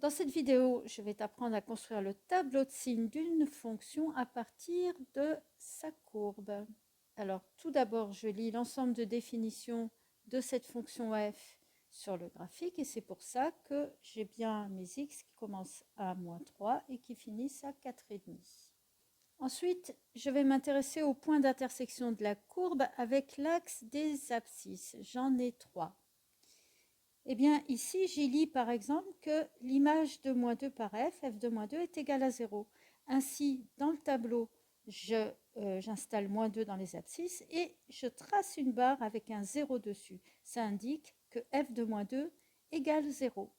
Dans cette vidéo, je vais t'apprendre à construire le tableau de signes d'une fonction à partir de sa courbe. Alors, tout d'abord, je lis l'ensemble de définitions de cette fonction f sur le graphique et c'est pour ça que j'ai bien mes x qui commencent à -3 et qui finissent à 4,5. Ensuite, je vais m'intéresser au point d'intersection de la courbe avec l'axe des abscisses. J'en ai 3. Eh bien, ici, j'y lis par exemple que l'image de -2 par f de -2 est égale à 0. Ainsi, dans le tableau, j'installe -2 dans les abscisses et je trace une barre avec un 0 dessus. Ça indique que f de -2 égale 0.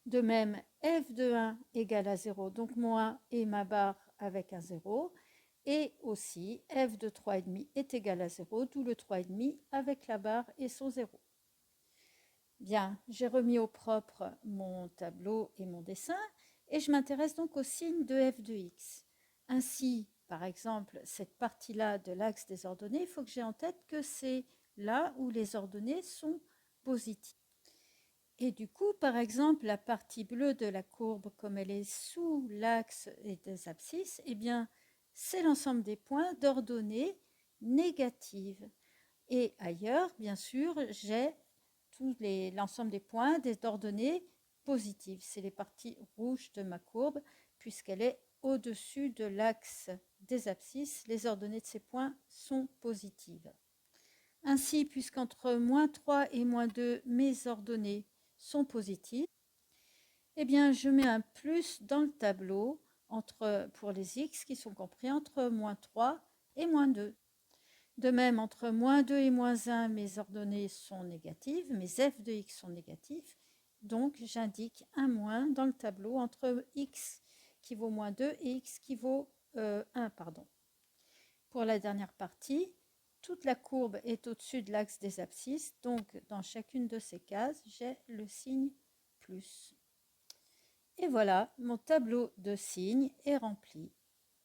De même, f de 1 égale à 0, donc mon 1 et ma barre avec un 0. Et aussi, f de 3,5 est égal à 0, d'où le 3,5 avec la barre et son 0. Bien, j'ai remis au propre mon tableau et mon dessin et je m'intéresse donc au signe de f de x. Ainsi, par exemple, cette partie-là de l'axe des ordonnées, il faut que j'ai en tête que c'est là où les ordonnées sont positives. Et du coup, par exemple, la partie bleue de la courbe, comme elle est sous l'axe des abscisses, eh bien, c'est l'ensemble des points d'ordonnées négatives. Et ailleurs, bien sûr, j'ai l'ensemble des points d'ordonnées positives. C'est les parties rouges de ma courbe, puisqu'elle est au-dessus de l'axe des abscisses. Les ordonnées de ces points sont positives. Ainsi, puisqu'entre -3 et -2, mes ordonnées sont positives, eh bien, je mets un plus dans le tableau pour les x qui sont compris entre -3 et -2. De même, entre -2 et -1, mes ordonnées sont négatives, mes f de x sont négatifs, donc j'indique un moins dans le tableau entre x qui vaut -2 et x qui vaut 1. Pour la dernière partie, toute la courbe est au-dessus de l'axe des abscisses, donc dans chacune de ces cases, j'ai le signe plus. Et voilà, mon tableau de signes est rempli.